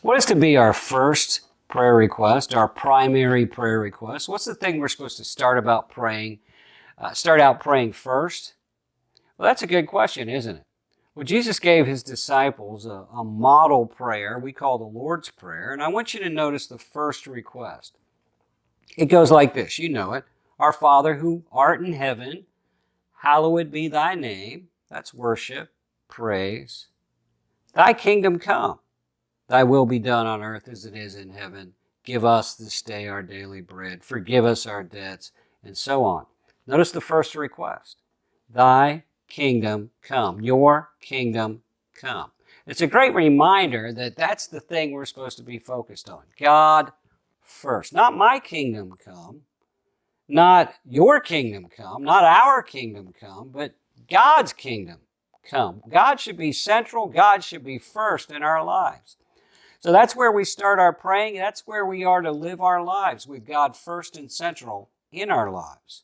What is to be our first prayer request, our primary prayer request? What's the thing we're supposed to start out praying first? Well, that's a good question, isn't it? Well, Jesus gave his disciples a model prayer we call the Lord's Prayer, and I want you to notice the first request. It goes like this, you know it. Our Father who art in heaven, hallowed be thy name. That's worship, praise. Thy kingdom come. Thy will be done on earth as it is in heaven. Give us this day our daily bread. Forgive us our debts, and so on. Notice the first request. Thy kingdom come. Your kingdom come. It's a great reminder that that's the thing we're supposed to be focused on. God first. Not my kingdom come. Not your kingdom come. Not our kingdom come. But God's kingdom come. God should be central. God should be first in our lives. So that's where we start our praying. That's where we are to live our lives, with God first and central in our lives.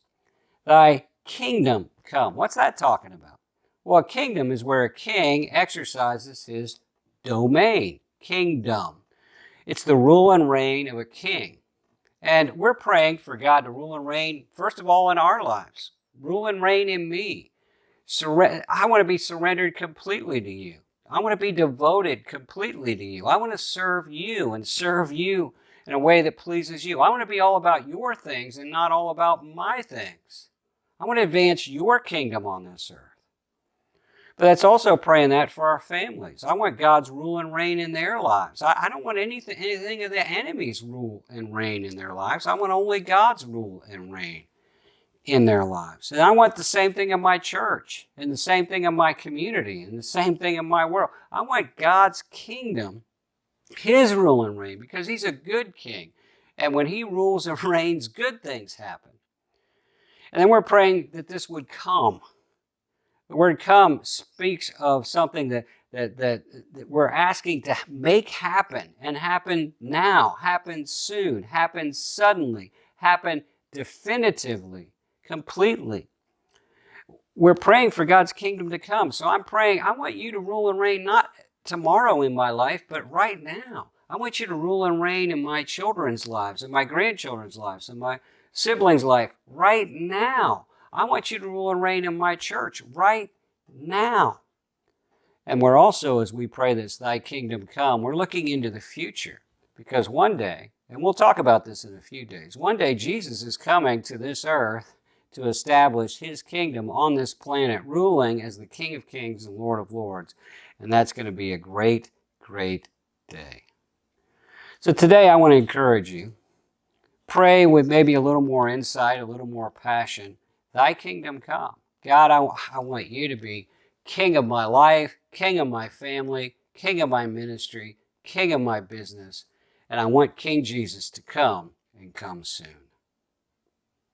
Thy kingdom come. What's that talking about? Well, a kingdom is where a king exercises his domain, kingdom. It's the rule and reign of a king. And we're praying for God to rule and reign, first of all, in our lives. Rule and reign in me. I want to be surrendered completely to you. I want to be devoted completely to you. I want to serve you and serve you in a way that pleases you. I want to be all about your things and not all about my things. I want to advance your kingdom on this earth. But that's also praying that for our families. I want God's rule and reign in their lives. I don't want anything of the enemy's rule and reign in their lives. I want only God's rule and reign in their lives. And I want the same thing in my church, and the same thing in my community, and the same thing in my world. I want God's kingdom, his rule and reign, because he's a good king. And when he rules and reigns, good things happen. And then we're praying that this would come. The word come speaks of something that we're asking to make happen, and happen now, happen soon, happen suddenly, happen definitively, completely. We're praying for God's kingdom to come. So I'm praying, I want you to rule and reign not tomorrow in my life, but right now. I want you to rule and reign in my children's lives, in my grandchildren's lives, in my siblings' life, right now. I want you to rule and reign in my church right now. And we're also, as we pray this, thy kingdom come, we're looking into the future, because one day, and we'll talk about this in a few days, one day Jesus is coming to this earth to establish his kingdom on this planet, ruling as the King of Kings and Lord of Lords. And that's going to be a great, great day. So today I want to encourage you, pray with maybe a little more insight, a little more passion. Thy kingdom come. God, I want you to be king of my life, king of my family, king of my ministry, king of my business. And I want King Jesus to come, and come soon.